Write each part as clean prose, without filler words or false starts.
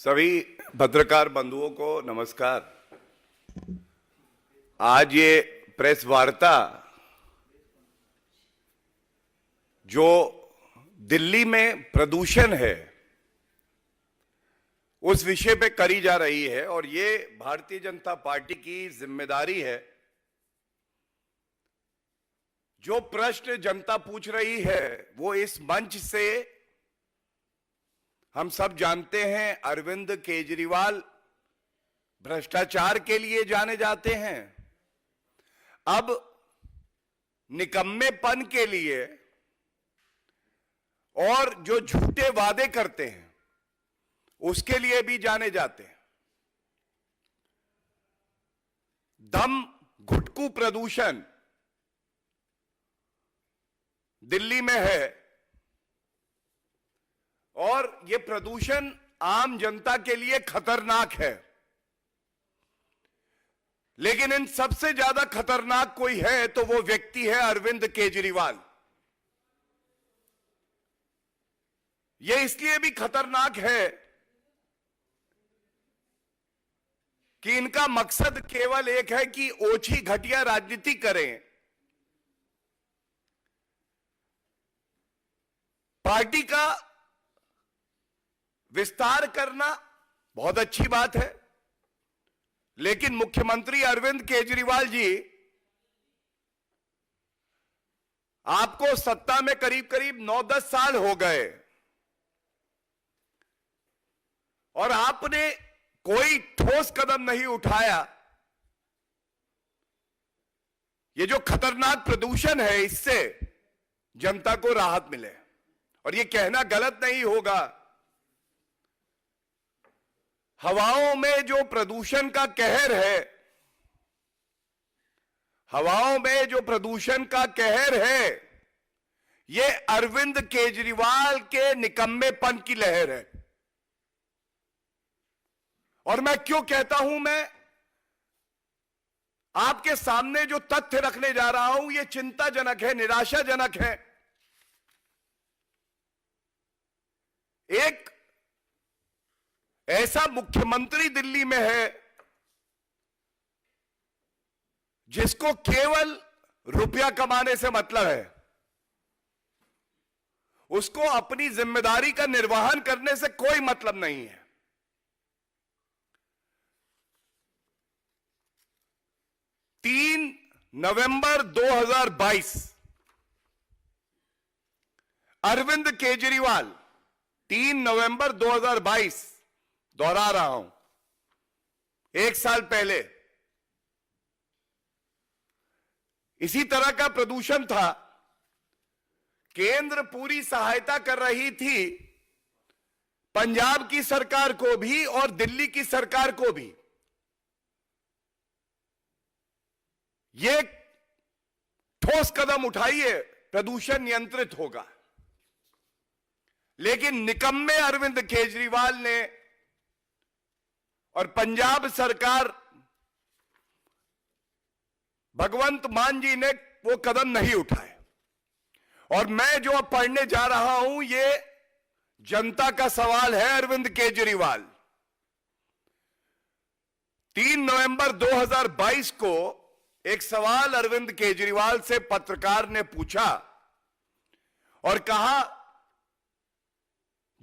सभी पत्रकार बंधुओं को नमस्कार। आज ये प्रेस वार्ता जो दिल्ली में प्रदूषण है उस विषय पे करी जा रही है और ये भारतीय जनता पार्टी की जिम्मेदारी है। जो प्रश्न जनता पूछ रही है वो इस मंच से हम सब जानते हैं। अरविंद केजरीवाल भ्रष्टाचार के लिए जाने जाते हैं, अब निकम्मेपन के लिए और जो झूठे वादे करते हैं उसके लिए भी जाने जाते हैं। दम घुटकू प्रदूषण दिल्ली में है और यह प्रदूषण आम जनता के लिए खतरनाक है, लेकिन इन सबसे ज्यादा खतरनाक कोई है तो वो व्यक्ति है अरविंद केजरीवाल। यह इसलिए भी खतरनाक है कि इनका मकसद केवल एक है कि ओछी घटिया राजनीति करें, पार्टी का विस्तार करना बहुत अच्छी बात है, लेकिन मुख्यमंत्री अरविंद केजरीवाल जी, आपको सत्ता में करीब करीब 9-10 साल हो गए और आपने कोई ठोस कदम नहीं उठाया। ये जो खतरनाक प्रदूषण है इससे जनता को राहत मिले। और ये कहना गलत नहीं होगा, हवाओं में जो प्रदूषण का कहर है, हवाओं में जो प्रदूषण का कहर है, ये अरविंद केजरीवाल के निकम्मेपन की लहर है। और मैं क्यों कहता हूं, मैं आपके सामने जो तथ्य रखने जा रहा हूं ये चिंताजनक है, निराशाजनक है। एक ऐसा मुख्यमंत्री दिल्ली में है जिसको केवल रुपया कमाने से मतलब है, उसको अपनी जिम्मेदारी का निर्वहन करने से कोई मतलब नहीं है। 3 नवंबर 2022 अरविंद केजरीवाल, 3 नवंबर 2022, दोहरा रहा हूं, 1 साल पहले इसी तरह का प्रदूषण था। केंद्र पूरी सहायता कर रही थी पंजाब की सरकार को भी और दिल्ली की सरकार को भी। ये ठोस कदम उठाइए, प्रदूषण नियंत्रित होगा। लेकिन निकम्मे अरविंद केजरीवाल ने और पंजाब सरकार भगवंत मान जी ने वो कदम नहीं उठाए। और मैं जो अब पढ़ने जा रहा हूं ये जनता का सवाल है। अरविंद केजरीवाल, 3 नवंबर 2022 को एक सवाल अरविंद केजरीवाल से पत्रकार ने पूछा और कहा,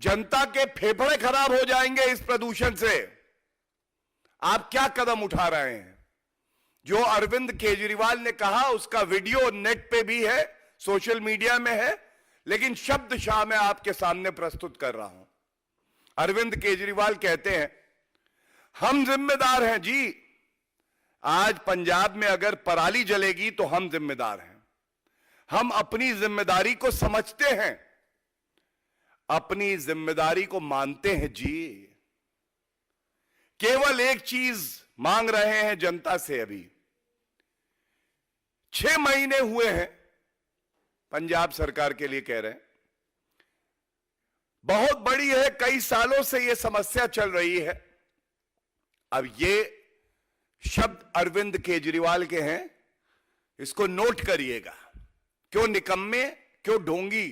जनता के फेफड़े खराब हो जाएंगे इस प्रदूषण से, आप क्या कदम उठा रहे हैं? जो अरविंद केजरीवाल ने कहा उसका वीडियो नेट पे भी है, सोशल मीडिया में है, लेकिन शब्दशः मैं आपके सामने प्रस्तुत कर रहा हूं। अरविंद केजरीवाल कहते हैं, हम जिम्मेदार हैं जी, आज पंजाब में अगर पराली जलेगी तो हम जिम्मेदार हैं। हम अपनी जिम्मेदारी को समझते हैं, अपनी जिम्मेदारी को मानते हैं जी। केवल एक चीज मांग रहे हैं जनता से। अभी 6 महीने हुए हैं, पंजाब सरकार के लिए कह रहे हैं, बहुत बड़ी है, कई सालों से यह समस्या चल रही है। अब ये शब्द अरविंद केजरीवाल के हैं, इसको नोट करिएगा। क्यों निकम्मे, क्यों ढोंगी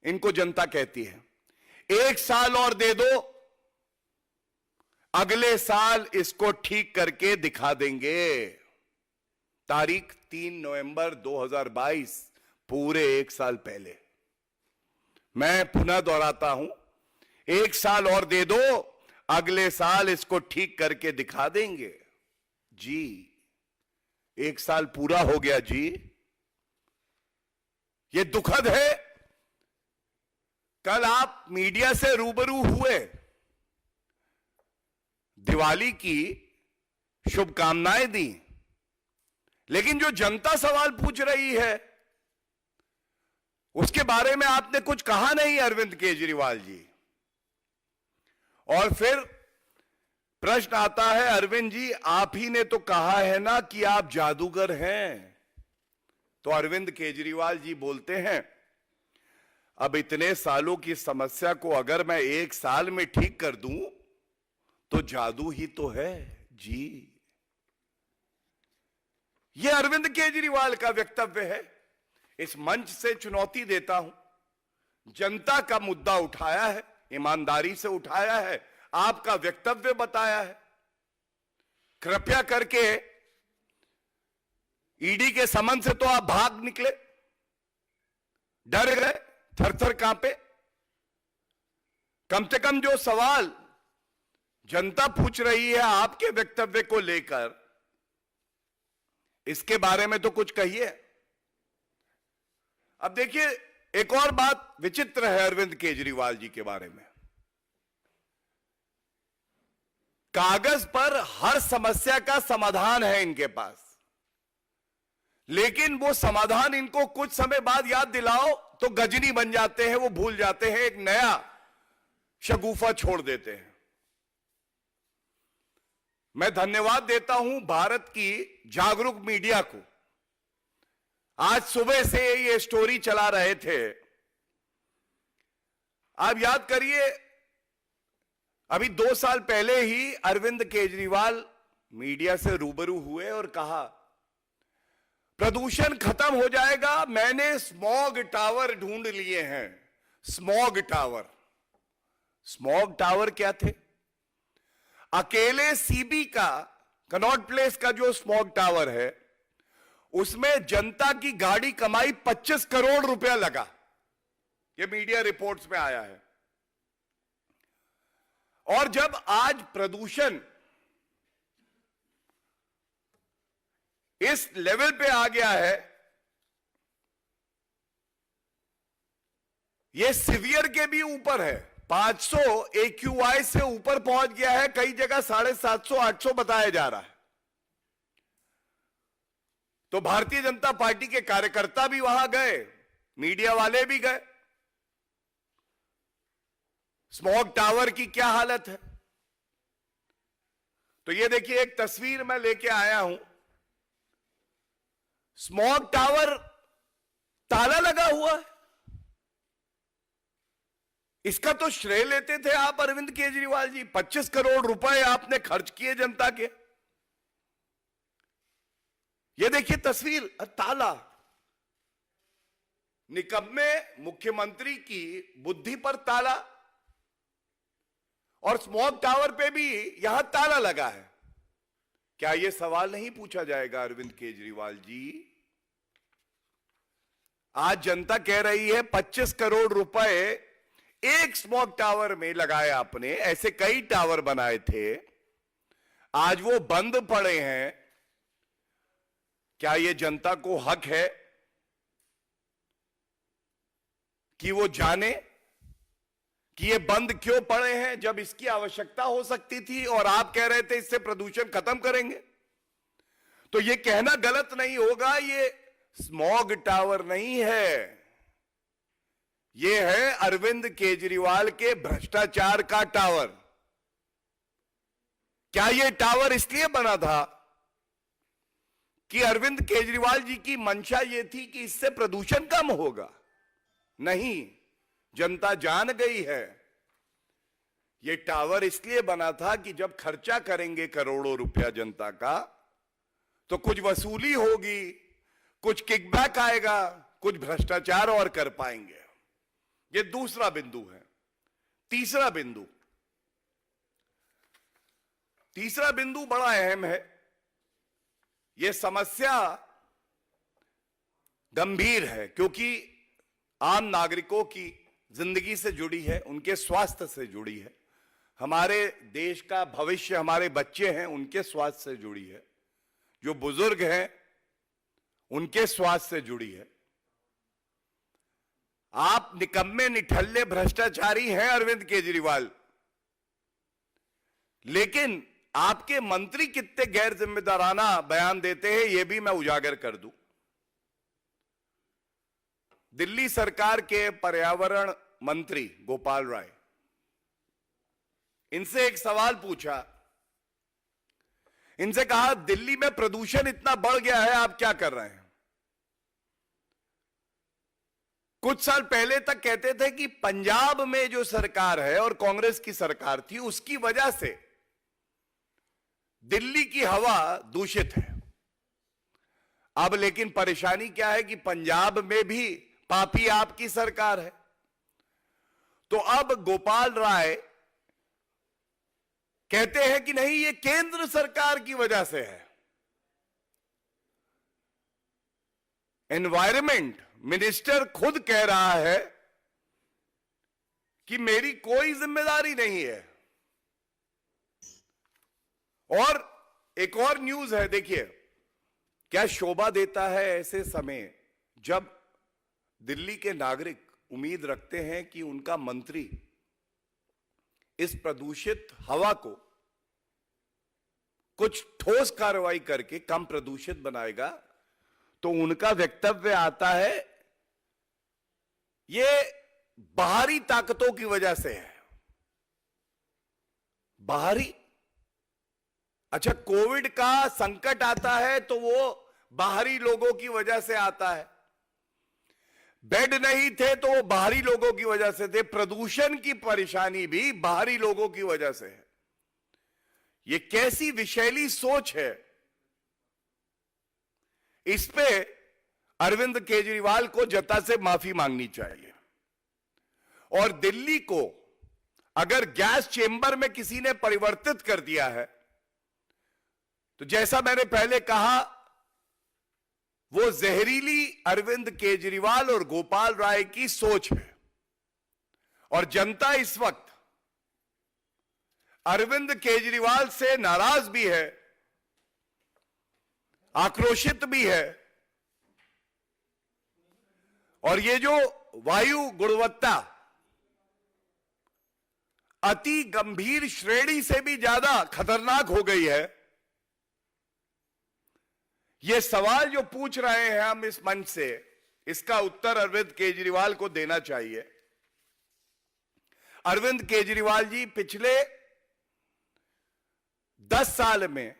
इनको जनता कहती है। 1 साल और दे दो, अगले साल इसको ठीक करके दिखा देंगे। तारीख 3 नवंबर 2022, पूरे 1 साल पहले। मैं पुनः दोहराता हूं, 1 साल और दे दो, अगले साल इसको ठीक करके दिखा देंगे। जी 1 साल पूरा हो गया जी। ये दुखद है। कल आप मीडिया से रूबरू हुए, दिवाली की शुभकामनाएं दी, लेकिन जो जनता सवाल पूछ रही है उसके बारे में आपने कुछ कहा नहीं, अरविंद केजरीवाल जी। और फिर प्रश्न आता है, अरविंद जी आप ही ने तो कहा है ना कि आप जादूगर हैं। तो अरविंद केजरीवाल जी बोलते हैं, अब इतने सालों की समस्या को अगर मैं 1 साल में ठीक कर दूं तो जादू ही तो है जी। यह अरविंद केजरीवाल का वक्तव्य है। इस मंच से चुनौती देता हूं, जनता का मुद्दा उठाया है, ईमानदारी से उठाया है, आपका वक्तव्य बताया है। कृपया करके ईडी के समन से तो आप भाग निकले, डर गए, थर-थर कांपे। कम से कम जो सवाल जनता पूछ रही है आपके वक्तव्य को लेकर, इसके बारे में तो कुछ कहिए। अब देखिए, एक और बात विचित्र है अरविंद केजरीवाल जी के बारे में। कागज पर हर समस्या का समाधान है इनके पास, लेकिन वो समाधान इनको कुछ समय बाद याद दिलाओ तो गजनी बन जाते हैं, वो भूल जाते हैं, एक नया शगुफा छोड़ देते हैं। मैं धन्यवाद देता हूं भारत की जागरूक मीडिया को। आज सुबह से ये स्टोरी चला रहे थे। आप याद करिए, अभी 2 साल पहले ही अरविंद केजरीवाल मीडिया से रूबरू हुए और कहा प्रदूषण खत्म हो जाएगा, मैंने स्मॉग टावर ढूंढ लिए हैं। स्मॉग टावर, स्मॉग टावर क्या थे? अकेले सीबी का, कनॉट प्लेस का जो स्मॉग टावर है, उसमें जनता की गाड़ी कमाई 25 करोड़ रुपया लगा। यह मीडिया रिपोर्ट्स में आया है। और जब आज प्रदूषण इस लेवल पे आ गया है, यह सीवियर के भी ऊपर है, 500 AQI से ऊपर पहुंच गया है, कई जगह 750-800 बताया जा रहा है। तो भारतीय जनता पार्टी के कार्यकर्ता भी वहां गए, मीडिया वाले भी गए। स्मॉग टावर की क्या हालत है? तो ये देखिए, एक तस्वीर मैं लेके आया हूं। स्मॉग टावर ताला लगा हुआ है। इसका तो श्रेय लेते थे आप अरविंद केजरीवाल जी। 25 करोड़ रुपए आपने खर्च किए जनता के। ये देखिए तस्वीर, ताला। निकम्मे मुख्यमंत्री की बुद्धि पर ताला, और स्मॉग टावर पे भी यहां ताला लगा है। क्या यह सवाल नहीं पूछा जाएगा अरविंद केजरीवाल जी? आज जनता कह रही है 25 करोड़ रुपए एक स्मॉग टावर में लगाए आपने, ऐसे कई टावर बनाए थे, आज वो बंद पड़े हैं। क्या यह जनता को हक है कि वो जाने कि ये बंद क्यों पड़े हैं जब इसकी आवश्यकता हो सकती थी, और आप कह रहे थे इससे प्रदूषण खत्म करेंगे? तो ये कहना गलत नहीं होगा, ये स्मॉग टावर नहीं है, ये है अरविंद केजरीवाल के भ्रष्टाचार का टावर। क्या ये टावर इसलिए बना था कि अरविंद केजरीवाल जी की मंशा ये थी कि इससे प्रदूषण कम होगा? नहीं, जनता जान गई है। यह टावर इसलिए बना था कि जब खर्चा करेंगे करोड़ों रुपया जनता का, तो कुछ वसूली होगी, कुछ किकबैक आएगा, कुछ भ्रष्टाचार और कर पाएंगे। यह दूसरा बिंदु है। तीसरा बिंदु, तीसरा बिंदु बड़ा अहम है। यह समस्या गंभीर है क्योंकि आम नागरिकों की जिंदगी से जुड़ी है, उनके स्वास्थ्य से जुड़ी है, हमारे देश का भविष्य, हमारे बच्चे हैं उनके स्वास्थ्य से जुड़ी है, जो बुजुर्ग हैं उनके स्वास्थ्य से जुड़ी है। आप निकम्मे निठल्ले भ्रष्टाचारी हैं अरविंद केजरीवाल, लेकिन आपके मंत्री कितने गैर जिम्मेदाराना बयान देते हैं यह भी मैं उजागर कर दूं। दिल्ली सरकार के पर्यावरण मंत्री गोपाल राय, इनसे एक सवाल पूछा, इनसे कहा दिल्ली में प्रदूषण इतना बढ़ गया है, आप क्या कर रहे हैं? कुछ साल पहले तक कहते थे कि पंजाब में जो सरकार है और कांग्रेस की सरकार थी उसकी वजह से दिल्ली की हवा दूषित है। अब लेकिन परेशानी क्या है कि पंजाब में भी पापी आपकी सरकार है। तो अब गोपाल राय कहते हैं कि नहीं, ये केंद्र सरकार की वजह से है। एनवायरमेंट मिनिस्टर खुद कह रहा है कि मेरी कोई जिम्मेदारी नहीं है। और एक और न्यूज है, देखिए क्या शोभा देता है ऐसे समय जब दिल्ली के नागरिक उम्मीद रखते हैं कि उनका मंत्री इस प्रदूषित हवा को कुछ ठोस कार्रवाई करके कम प्रदूषित बनाएगा, तो उनका वक्तव्य आता है ये बाहरी ताकतों की वजह से है। बाहरी, अच्छा कोविड का संकट आता है तो वो बाहरी लोगों की वजह से आता है, बेड नहीं थे तो वो बाहरी लोगों की वजह से थे, प्रदूषण की परेशानी भी बाहरी लोगों की वजह से है। ये कैसी विशैली सोच है, इस पे अरविंद केजरीवाल को जनता से माफी मांगनी चाहिए। और दिल्ली को अगर गैस चेंबर में किसी ने परिवर्तित कर दिया है तो जैसा मैंने पहले कहा, वो जहरीली अरविंद केजरीवाल और गोपाल राय की सोच है। और जनता इस वक्त अरविंद केजरीवाल से नाराज भी है, आक्रोशित भी है। और ये जो वायु गुणवत्ता अति गंभीर श्रेणी से भी ज्यादा खतरनाक हो गई है, ये सवाल जो पूछ रहे हैं हम इस मंच से, इसका उत्तर अरविंद केजरीवाल को देना चाहिए। अरविंद केजरीवाल जी, पिछले 10 साल में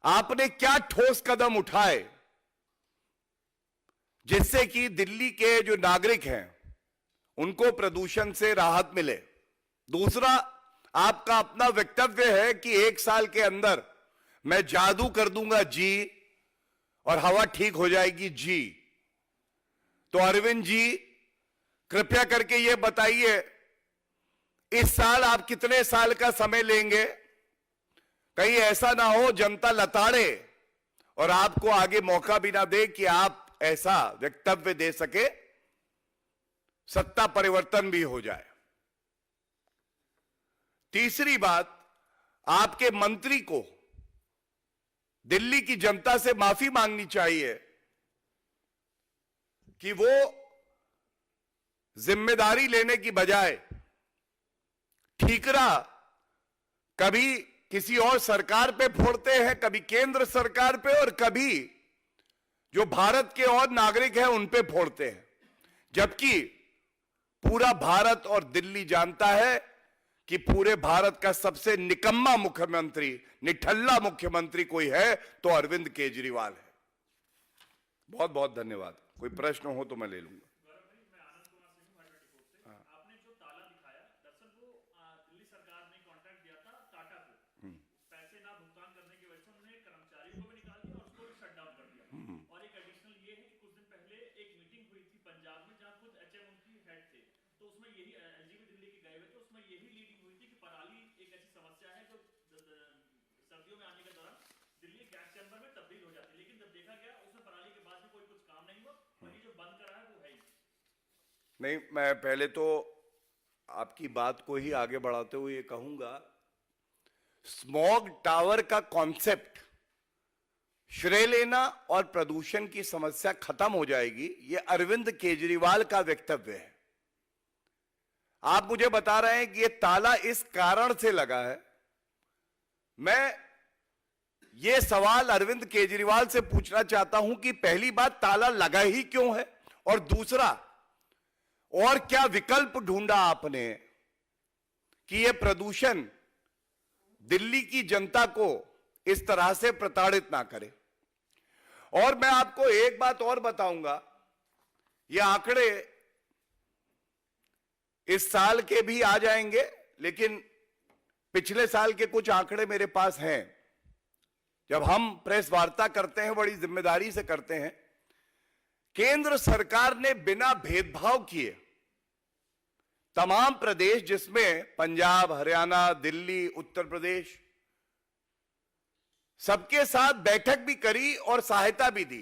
आपने क्या ठोस कदम उठाए जिससे कि दिल्ली के जो नागरिक हैं उनको प्रदूषण से राहत मिले? दूसरा, आपका अपना वक्तव्य है कि 1 साल के अंदर मैं जादू कर दूंगा जी और हवा ठीक हो जाएगी जी। तो अरविंद जी, कृपया करके यह बताइए, इस साल आप कितने साल का समय लेंगे? कहीं ऐसा ना हो जनता लताड़े और आपको आगे मौका भी ना दे कि आप ऐसा वक्तव्य दे सके, सत्ता परिवर्तन भी हो जाए। तीसरी बात, आपके मंत्री को दिल्ली की जनता से माफी मांगनी चाहिए कि वो जिम्मेदारी लेने की बजाय ठीकरा कभी किसी और सरकार पे फोड़ते हैं, कभी केंद्र सरकार पे और कभी जो भारत के और नागरिक हैं उन पे फोड़ते हैं। जबकि पूरा भारत और दिल्ली जानता है कि पूरे भारत का सबसे निकम्मा मुख्यमंत्री, निठल्ला मुख्यमंत्री कोई है तो अरविंद केजरीवाल है। बहुत बहुत धन्यवाद। कोई प्रश्न हो तो मैं ले लूंगा। आपने जो ताला दिखाया, दरअसल वो दिल्ली सरकार ने कॉन्ट्रैक्ट दिया था टाटा को, पैसे ना भुगतान करने की वजह से उन्होंने कर्मचारियों को भी निकाल दिया और उसको भी शट डाउन कर दिया। और एक एडिशनल ये है कि कुछ दिन पहले एक मीटिंग हुई थी पंजाब में जहां खुद एचएम उनकी हेड थे, तो उसमें यही एलजीबी दिल्ली के गए हुए थे, उसमें यही लीडिंग हुई थी कि पराली एक ऐसी समस्या है जो नहीं, मैं पहले तो आपकी बात को ही आगे बढ़ाते हुए ये कहूंगा, स्मॉग टावर का कॉन्सेप्ट श्रेय लेना और प्रदूषण की समस्या खत्म हो जाएगी, ये अरविंद केजरीवाल का वक्तव्य है। आप मुझे बता रहे हैं कि ये ताला इस कारण से लगा है। मैं ये सवाल अरविंद केजरीवाल से पूछना चाहता हूं कि पहली बात, ताला लगा ही क्यों है, और दूसरा, और क्या विकल्प ढूंढा आपने कि ये प्रदूषण दिल्ली की जनता को इस तरह से प्रताड़ित ना करे। और मैं आपको एक बात और बताऊंगा, ये आंकड़े इस साल के भी आ जाएंगे, लेकिन पिछले साल के कुछ आंकड़े मेरे पास हैं। जब हम प्रेस वार्ता करते हैं, बड़ी जिम्मेदारी से करते हैं। केंद्र सरकार ने बिना भेदभाव किए तमाम प्रदेश, जिसमें पंजाब, हरियाणा, दिल्ली, उत्तर प्रदेश, सबके साथ बैठक भी करी और सहायता भी दी।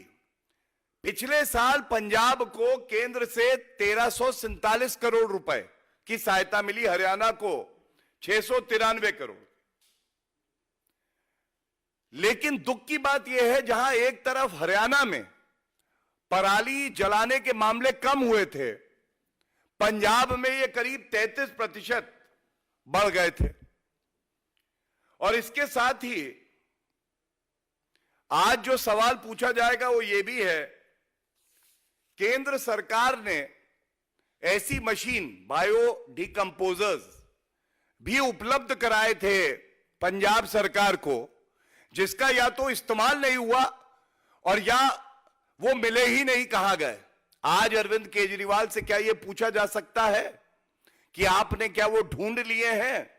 पिछले साल पंजाब को केंद्र से 1347 करोड़ रुपए की सहायता मिली, हरियाणा को 693 करोड़। लेकिन दुख की बात यह है, जहां एक तरफ हरियाणा में पराली जलाने के मामले कम हुए थे, पंजाब में ये करीब 33% बढ़ गए थे। और इसके साथ ही आज जो सवाल पूछा जाएगा वो ये भी है, केंद्र सरकार ने ऐसी मशीन, बायो डिकम्पोजर्स भी उपलब्ध कराए थे पंजाब सरकार को, जिसका या तो इस्तेमाल नहीं हुआ और या वो मिले ही नहीं कहा गए। आज अरविंद केजरीवाल से क्या यह पूछा जा सकता है कि आपने क्या वो ढूंढ लिए हैं?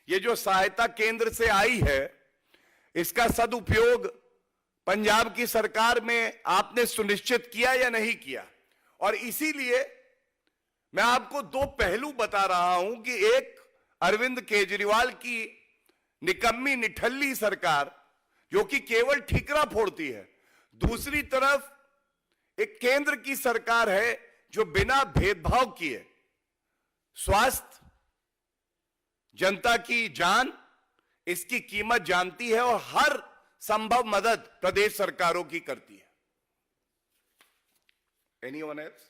ये जो सहायता केंद्र से आई है, इसका सदुपयोग पंजाब की सरकार में आपने सुनिश्चित किया या नहीं किया? और इसीलिए मैं आपको दो पहलू बता रहा हूं कि एक, अरविंद केजरीवाल की निकम्मी निठल्ली सरकार जो कि केवल ठीकरा फोड़ती है, दूसरी तरफ एक केंद्र की सरकार है जो बिना भेदभाव किए स्वास्थ्य, जनता की जान, इसकी कीमत जानती है और हर संभव मदद प्रदेश सरकारों की करती है। Anyone else?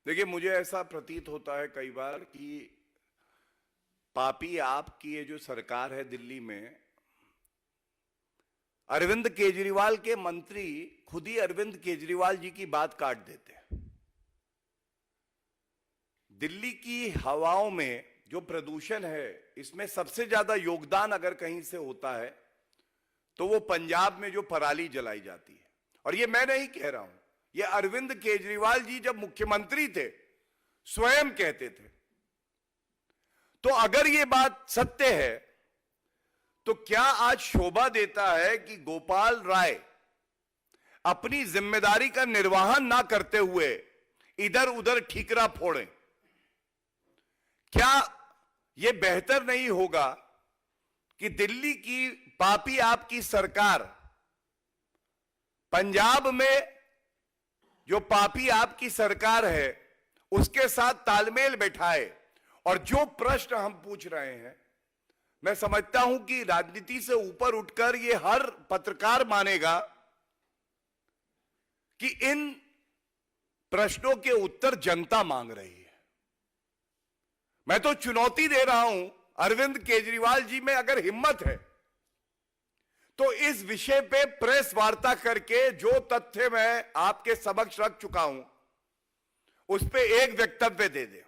देखिए, मुझे ऐसा प्रतीत होता है कई बार कि पापी आपकी ये जो सरकार है दिल्ली में, अरविंद केजरीवाल के मंत्री खुद ही अरविंद केजरीवाल जी की बात काट देते हैं। दिल्ली की हवाओं में जो प्रदूषण है, इसमें सबसे ज्यादा योगदान अगर कहीं से होता है तो वो पंजाब में जो पराली जलाई जाती है। और ये मैं नहीं कह रहा हूं, ये अरविंद केजरीवाल जी जब मुख्यमंत्री थे स्वयं कहते थे। तो अगर ये बात सत्य है तो क्या आज शोभा देता है कि गोपाल राय अपनी जिम्मेदारी का निर्वहन ना करते हुए इधर उधर ठीकरा फोड़े? क्या यह बेहतर नहीं होगा कि दिल्ली की पापी आपकी सरकार पंजाब में जो पापी आपकी सरकार है उसके साथ तालमेल बैठाए? और जो प्रश्न हम पूछ रहे हैं, मैं समझता हूं कि राजनीति से ऊपर उठकर ये हर पत्रकार मानेगा कि इन प्रश्नों के उत्तर जनता मांग रही है। मैं तो चुनौती दे रहा हूं अरविंद केजरीवाल जी में अगर हिम्मत है तो इस विषय पे प्रेस वार्ता करके जो तथ्य मैं आपके समक्ष रख चुका हूं उस पे एक वक्तव्य दे दे।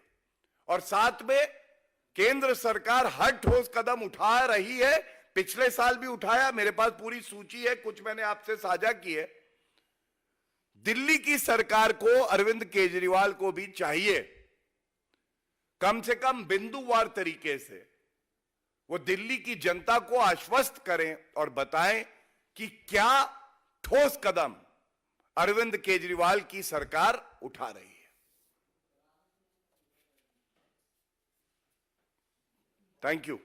और साथ में केंद्र सरकार हर ठोस कदम उठा रही है, पिछले साल भी उठाया, मेरे पास पूरी सूची है, कुछ मैंने आपसे साझा की है। दिल्ली की सरकार को, अरविंद केजरीवाल को भी चाहिए कम से कम बिंदुवार तरीके से वो दिल्ली की जनता को आश्वस्त करें और बताएं कि क्या ठोस कदम अरविंद केजरीवाल की सरकार उठा रही है। Thank you.